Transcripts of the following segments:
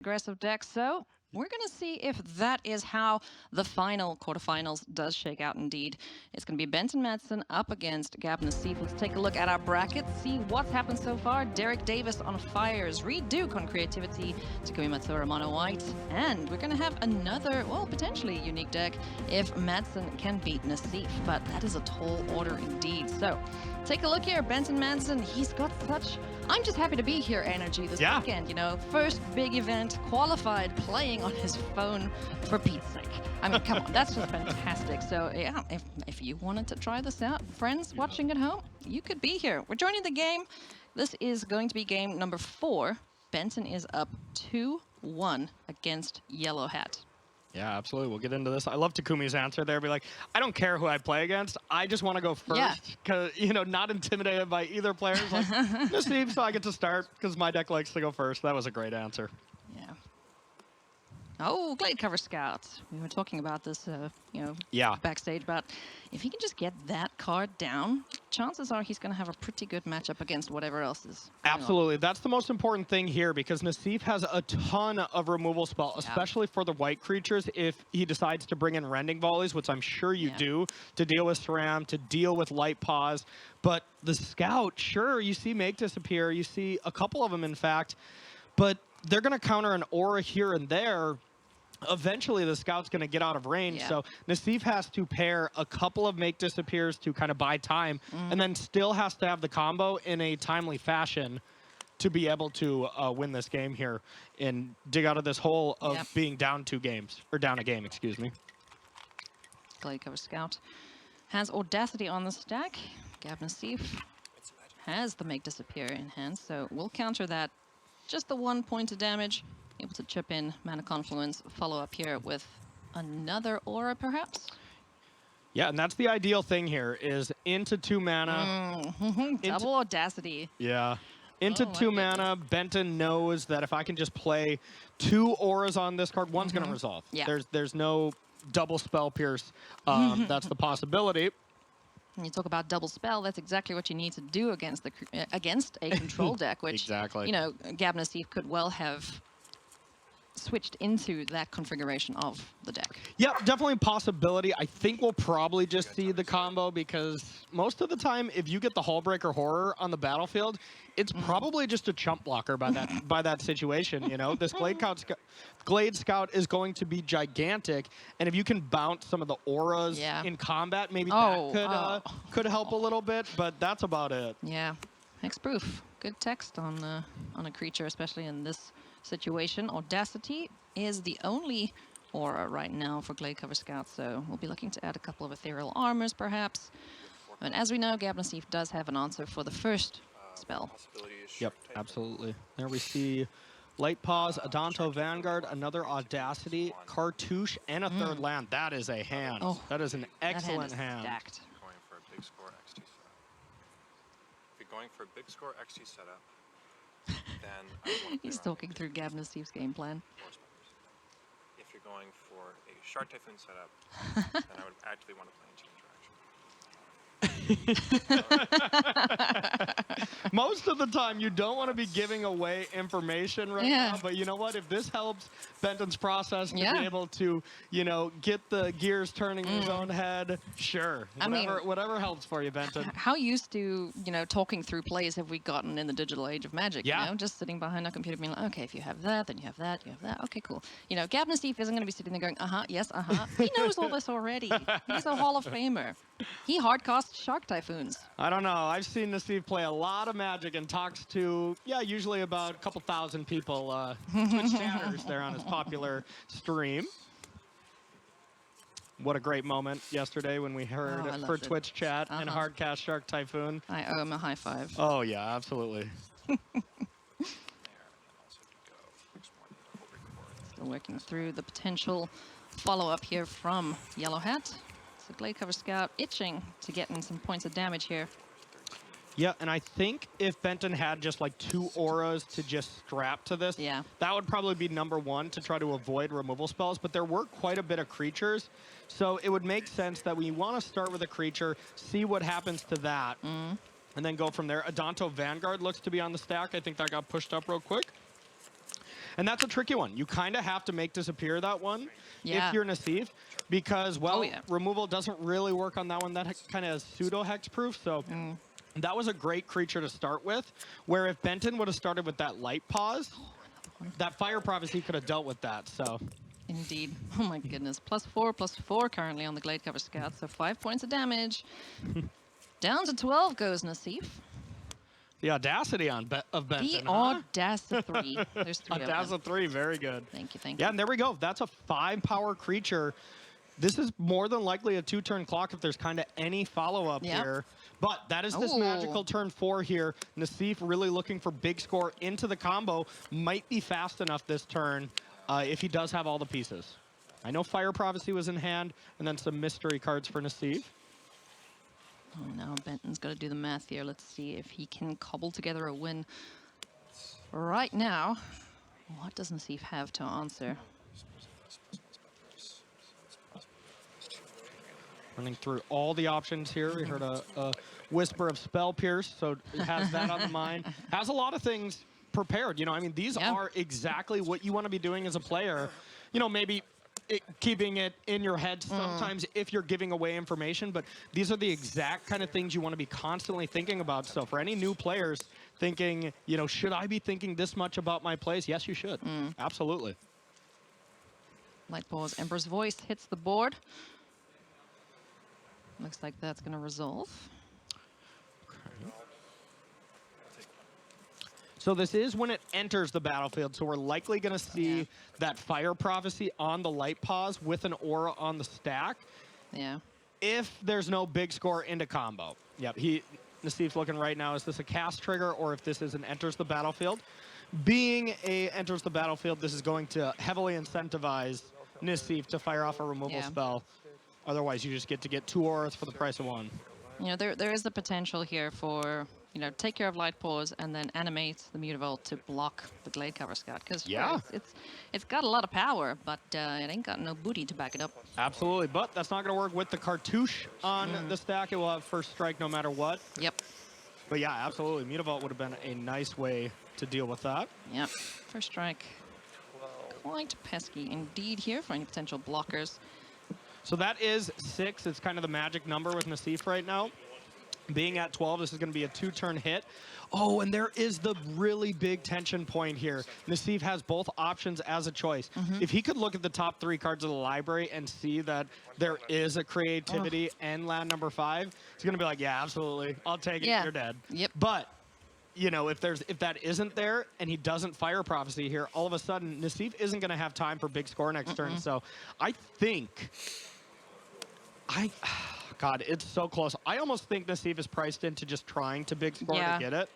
aggressive deck. So we're going to see if that is how the final quarterfinals does shake out indeed. It's going to be Benton Madsen up against Gabriel Nassif. Let's take a look at our bracket, see what's happened so far. Derek Davis on Fires, Reed Duke on Creativity, Takumi Matsura Mono White, and we're going to have another, well, potentially unique deck if Madsen can beat Nassif, but that is a tall order indeed. So take a look here, Benton Madsen, he's got such, I'm just happy to be here energy this weekend, you know, first big event, qualified, playing on his phone for Pete's sake. I mean, come on, that's just fantastic. So yeah, if you wanted to try this out, friends watching at home, you could be here. We're joining the game. This is going to be game number 4. Benton is up 2-1 against Yellow Hat. Yeah, absolutely. We'll get into this. I love Takumi's answer there. Be like, I don't care who I play against. I just want to go first. Because, you know, not intimidated by either player. Like, Nassif, so I get to start because my deck likes to go first. That was a great answer. Yeah. Oh, Glade Cover Scout. We were talking about this, you know, backstage, but if he can just get that card down, chances are he's going to have a pretty good matchup against whatever else is. Absolutely. That's the most important thing here because Nassif has a ton of removal spell, especially for the white creatures if he decides to bring in Rending Volleys, which I'm sure you do, to deal with SRAM, to deal with Light Paws. But the Scout, sure, you see Make Disappear, you see a couple of them, in fact, but they're going to counter an Aura here and there. Eventually, the Scout's going to get out of range, so Nassif has to pair a couple of Make Disappears to kind of buy time, and then still has to have the combo in a timely fashion to be able to win this game here and dig out of this hole of being down 2 games, or down a game, excuse me. Glade Cover Scout has Audacity on the stack. Gabriel Nassif has the Make Disappear in hand, so we'll counter that. Just the 1 point of damage. Able to chip in Mana Confluence, follow up here with another Aura, perhaps? Yeah, and that's the ideal thing here, is into 2 mana. Double Audacity. Yeah. Into 2 mana, Benton knows that if I can just play 2 Auras on this card, one's going to resolve. Yeah. There's no double Spell Pierce. That's the possibility. When you talk about double spell, that's exactly what you need to do against a control deck, which, you know, Gabriel Nassif could well have switched into that configuration of the deck. Yeah, definitely a possibility. I think we'll probably just see the combo because most of the time, if you get the Hullbreaker Horror on the battlefield, it's probably just a chump blocker by that situation. You know, this Glade Scout is going to be gigantic, and if you can bounce some of the auras in combat, maybe that could help a little bit. But that's about it. Yeah, hexproof. Good text on a creature, especially in this situation. Audacity is the only Aura right now for Glade Cover Scout, so we'll be looking to add a couple of Ethereal Armors, perhaps. And as we know, Gabriel Nassif does have an answer for the first spell. Yep, absolutely. There we see Light Paws, Adanto Vanguard, another Audacity, Cartouche, and a 3rd land. That is a hand. Oh, that is an excellent hand. Stacked. Going for a big score XT setup. If you're going for a big score XT setup, then he's talking through Gabriel Nassif's game plan. If you're going for a Shark Typhoon setup, then I would actively want to play into Most of the time, you don't want to be giving away information right now, but you know what? If this helps Benton's process to be able to, you know, get the gears turning in his own head, sure. Whatever helps for you, Benton. How used to, you know, talking through plays have we gotten in the digital age of Magic? You know, just sitting behind a computer being like, okay, if you have that, then you have that, you have that. Okay, cool. You know, Gabriel Nassif isn't going to be sitting there going, yes, He knows all this already. He's a Hall of Famer. He hardcasts Shark Typhoons. I don't know. I've seen Nassif play a lot of Magic and talks to, usually about a couple thousand people, Twitch chatters there on his popular stream. What a great moment yesterday when we heard for Twitch chat and hardcast Shark Typhoon. I owe him a high five. Oh, yeah, absolutely. Still working through the potential follow-up here from Yellow Hat. So Glade Cover Scout itching to get in some points of damage here. Yeah, and I think if Benton had just like 2 auras to just strap to this, that would probably be #1 to try to avoid removal spells. But there were quite a bit of creatures, so it would make sense that we want to start with a creature, see what happens to that, and then go from there. Adanto Vanguard looks to be on the stack. I think that got pushed up real quick. And that's a tricky one. You kind of have to make disappear that one Yeah. if you're Nassif, because, well, Oh, yeah. removal doesn't really work on that one. That kind of pseudo-hex proof, so that was a great creature to start with, where if Benton would have started with that light pause, that Fire Prophecy could have dealt with that, so... Indeed. Oh my goodness. +4/+4 currently on the Glade Cover Scout, so 5 points of damage. Down to 12 goes Nassif. The audacity of Benton, The huh? audacity. There's 3 of them. Audacity, very good. Thank you, thank you. Yeah, and there we go. That's a 5-power creature. This is more than likely a 2-turn clock if there's kind of any follow-up Yep. here. But that is this Ooh. magical turn 4 here. Nassif really looking for big score into the combo. Might be fast enough this turn if he does have all the pieces. I know Fire Prophecy was in hand, and then some mystery cards for Nassif. Oh, now Benton's got to do the math here. Let's see if he can cobble together a win. Right now, what does Nassif have to answer? Running through all the options here. We heard a whisper of Spell Pierce, so it has that on the mind. Has a lot of things prepared. You know, I mean, these are exactly what you want to be doing as a player. You know, maybe keeping it in your head sometimes if you're giving away information, but these are the exact kind of things you want to be constantly thinking about. So for any new players thinking, you know, should I be thinking this much about my plays? Yes, you should. Absolutely. Light Pause, Emperor's Voice hits the board. Looks like that's going to resolve. So this is when it enters the battlefield, so we're likely going to see that Fire Prophecy on the light pause with an aura on the stack Yeah. if there's no big score into combo. Yep, Nassif's looking right now, is this a cast trigger or if this is an enters the battlefield? Being a enters the battlefield, this is going to heavily incentivize Nassif to fire off a removal spell. Otherwise, you just get 2 auras for the price of 1. You know, there is the potential here for, you know, take care of Light Pause and then animate the Mutavault to block the Glade Cover Scout. Because it's got a lot of power, but it ain't got no booty to back it up. Absolutely, but that's not going to work with the cartouche on the stack. It will have first strike no matter what. Yep. But yeah, absolutely. Mutavault would have been a nice way to deal with that. Yep. First strike. Quite pesky indeed here for any potential blockers. So that is 6. It's kind of the magic number with Nassif right now. Being at 12, this is going to be a 2-turn hit. Oh, and there is the really big tension point here. Nassif has both options as a choice. If he could look at the top 3 cards of the library and see that there is a creativity and land number 5, he's going to be like, yeah, absolutely. I'll take it. You're dead. Yep. But, you know, if that isn't there and he doesn't Fire Prophecy here, all of a sudden, Nassif isn't going to have time for big score next turn. So I think... God, it's so close. I almost think Nassif is priced into just trying to big score to get it.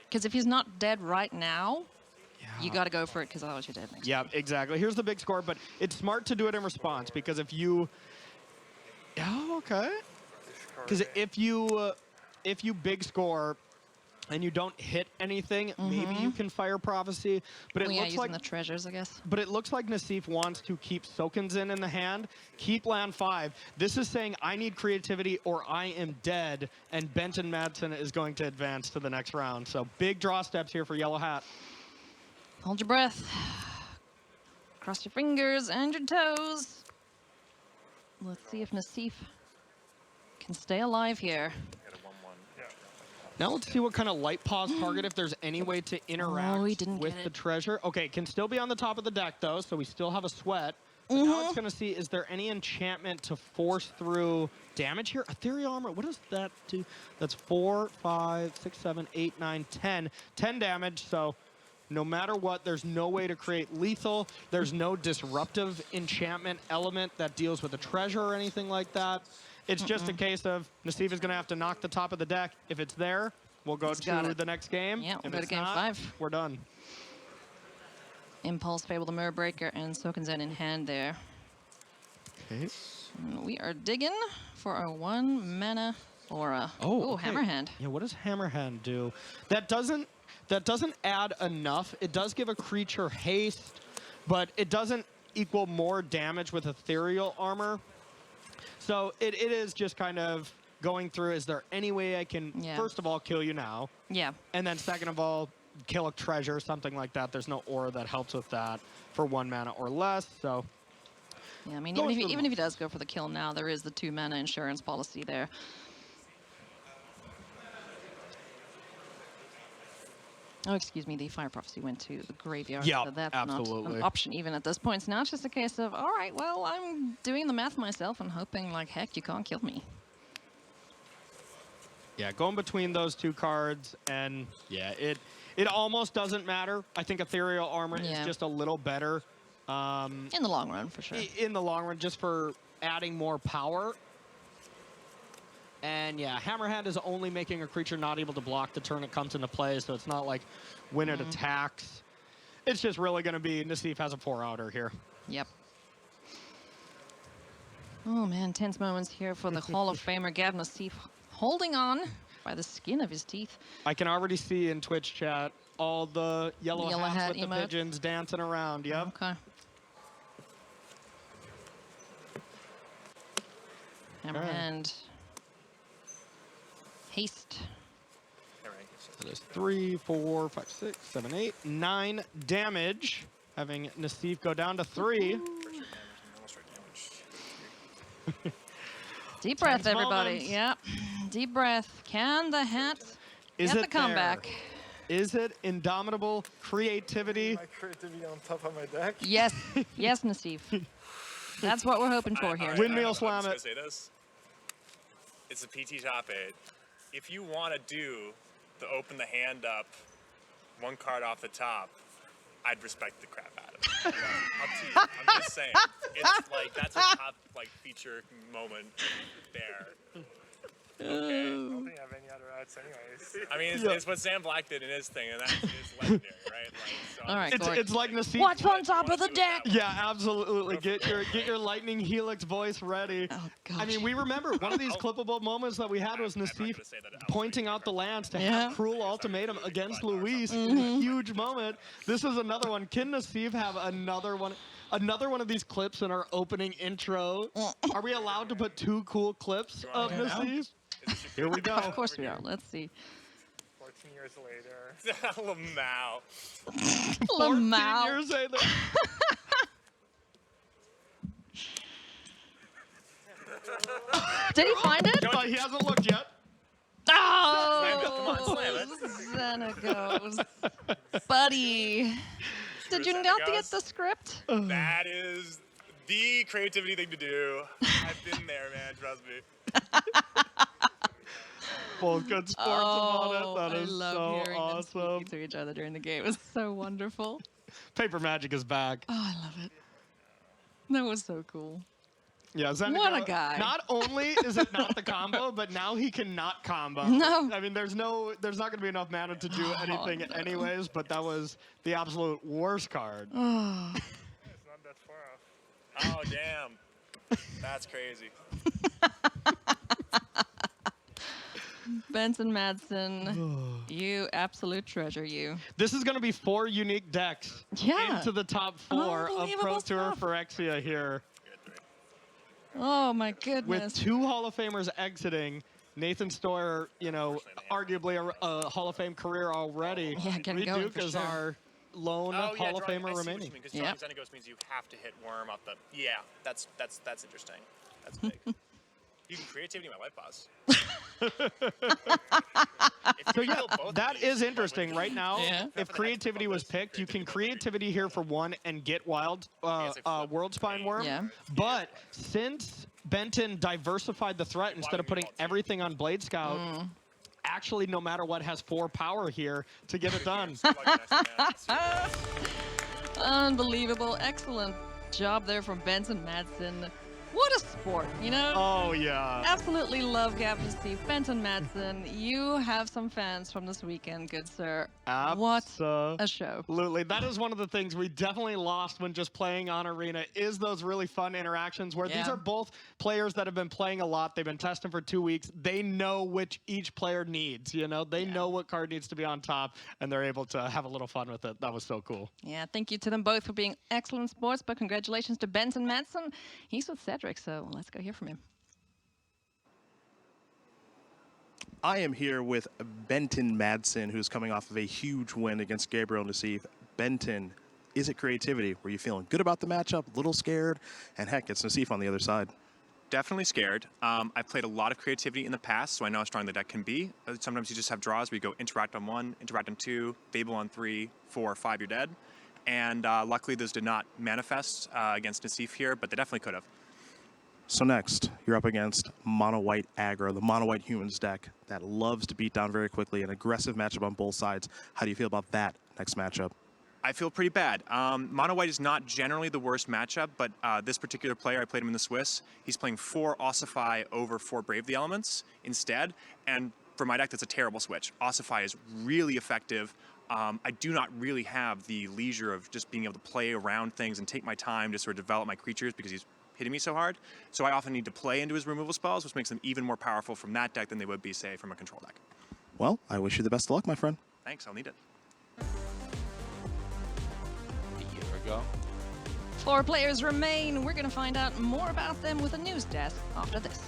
Because if he's not dead right now, you got to go for it because otherwise you're dead next. Yeah, exactly. Here's the big score, but it's smart to do it in response because if you... Oh, okay. Because if you big score and you don't hit anything, maybe you can Fire Prophecy. But it looks like the treasures, I guess. But it looks like Nassif wants to keep Sokens in the hand, keep land 5. This is saying I need creativity or I am dead, and Benton Madsen is going to advance to the next round. So big draw steps here for Yellow Hat. Hold your breath. Cross your fingers and your toes. Let's see if Nassif can stay alive here. Now let's see what kind of light pause target, if there's any way to interact with the treasure. Okay, can still be on the top of the deck, though, so we still have a sweat. But now it's going to see, is there any enchantment to force through damage here? Ethereal Armor, what does that do? That's 4, 5, 6, 7, 8, 9, 10. 10 damage, so no matter what, there's no way to create lethal. There's no disruptive enchantment element that deals with a treasure or anything like that. It's just a case of Nassif is going to have to knock the top of the deck. If it's there, we'll go to the next game. Yeah, we'll if go to it's game not, 5. We're done. Impulse, Fable the Mirror Breaker, and Sokenzen in hand there. Okay. And we are digging for a 1-mana aura. Oh, okay. Hammerhand. Yeah, what does Hammerhand do? That doesn't add enough. It does give a creature haste, but it doesn't equal more damage with Ethereal Armor. So it is just kind of going through, is there any way I can, first of all, kill you now? Yeah. And then second of all, kill a treasure, something like that. There's no aura that helps with that for 1 mana or less. So Yeah, I mean, Going even if he through does go for the kill now, there is the 2 mana insurance policy there. Oh, excuse me, the Fire Prophecy went to the graveyard, Yeah, so that's absolutely. not an option even at this point. So now it's just a case of, all right, well, I'm doing the math myself and hoping, like, heck, you can't kill me. yeah, going between those 2 cards, and yeah, it almost doesn't matter. I think Ethereal Armor is just a little better. In the long run, for sure. In the long run, just for adding more power. And yeah, Hammerhand is only making a creature not able to block the turn it comes into play, so it's not like when it attacks. It's just really going to be Nassif has a 4-outer here. Yep. Oh, man, tense moments here for the Hall of Famer Gabriel Nassif, holding on by the skin of his teeth. I can already see in Twitch chat all the yellow Yellow hats hat with the emote. pigeons dancing around. Yep. Okay. Hammerhand. Haste. That is 3, 4, 5, 6, 7, 8, 9 damage. Having Nassif go down to 3. Deep breath, Tense everybody. moments. Yep. Deep breath. Can the hat Is get it the comeback? there? Is it indomitable creativity? My creativity on top of my deck. Yes. Yes, Nassif. That's what we're hoping for here. Windmill slam I'm it. just gonna say this. It's a PT top 8. If you want to do the open the hand up, 1 card off the top, I'd respect the crap out of it. Up to you. I'm just saying. It's like, that's a top like feature moment there. I don't think I have any other outs anyways. I mean, it's what Sam Black did in his thing, and that is legendary, right? Like, so All right, It's like Nassif. What's on top of the deck? Yeah, absolutely. Get your Lightning Helix voice ready. Oh, gosh. I mean, we remember one of these clippable moments that we had was I'm not Nassif gonna say that I'll pointing out the lands to Yeah. have Cruel Ultimatum against Luis in a huge moment. This is another one. Can Nassif have another one? Another one of these clips in our opening intro. Are we allowed to put 2 cool clips of Nassif? Here we go. Of course we are. Let's see. 14 years later. Lamau. 14 Lamau. years later. Did he find it? He hasn't looked yet. Oh, Xenagos. Buddy. Did you not get the script? That is the creativity thing to do. I've been there, man. Trust me. Both good sports about it. That I is love so hearing them awesome. speaking to each other during the game. It was so wonderful. Paper Magic is back. Oh, I love it. That was so cool. Yeah, Xenagos, What a guy. Not only is it not the combo, but now he cannot combo. No. I mean, there's not going to be enough mana to do anything anyways, but that was the absolute worst card. It's not that far off. Oh, damn. That's crazy. Benton Madsen, you absolute treasure, you. This is going to be 4 unique decks Yeah. into the top 4 of Unbelievable Pro Tour stuff. Phyrexia here. Oh, my goodness. With 2 Hall of Famers exiting, Nathan Stoyer, you know, arguably a Hall of Fame career already. Yeah, getting Reed going Duke for is sure. our lone Hall of Famer remaining. Because Yep. drawing Xenagos means you have to hit Worm out the... Yeah, that's interesting. That's big. You can creativity my white boss. So yeah, that is interesting. Right now, Yeah. if creativity was picked, you can creativity here for 1 and get wild World Spine Worm. Yeah. But since Benton diversified the threat instead of putting everything on Blade Scout, actually, no matter what, has 4 power here to get it done. Unbelievable. Excellent job there from Benton Madsen. What a sport, you know? Oh, yeah. Absolutely love Gabriel Nassif. Benton Madsen, you have some fans from this weekend, good sir. What a show. Absolutely. That is one of the things we definitely lost when just playing on Arena is those really fun interactions where these Yeah. are both players that have been playing a lot. They've been testing for 2 weeks. They know which each player needs, you know? They know what card needs to be on top, and they're able to have a little fun with it. That was so cool. Yeah, thank you to them both for being excellent sports, but congratulations to Benton Madsen. He's with Cedric, so let's go hear from him. I am here with Benton Madsen, who's coming off of a huge win against Gabriel Nassif. Benton, is it creativity? Were you feeling good about the matchup, a little scared? And heck, it's Nassif on the other side. Definitely scared. I've played a lot of creativity in the past, so I know how strong the deck can be. Sometimes you just have draws where you go interact on 1, interact on 2, Fable on 3, 4, 5, you're dead. And luckily those did not manifest against Nassif here, but they definitely could have. So next, you're up against mono-white aggro, the mono-white humans deck that loves to beat down very quickly, an aggressive matchup on both sides. How do you feel about that next matchup? I feel pretty bad. Mono-white is not generally the worst matchup, but this particular player, I played him in the Swiss, he's playing 4 Ossify over 4 Brave the Elements instead, and for my deck, that's a terrible switch. Ossify is really effective. I do not really have the leisure of just being able to play around things and take my time to sort of develop my creatures because he's hitting me so hard. So I often need to play into his removal spells, which makes them even more powerful from that deck than they would be, say, from a control deck. Well, I wish you the best of luck, my friend. Thanks, I'll need it. A year ago. 4 players remain. We're going to find out more about them with a news desk after this.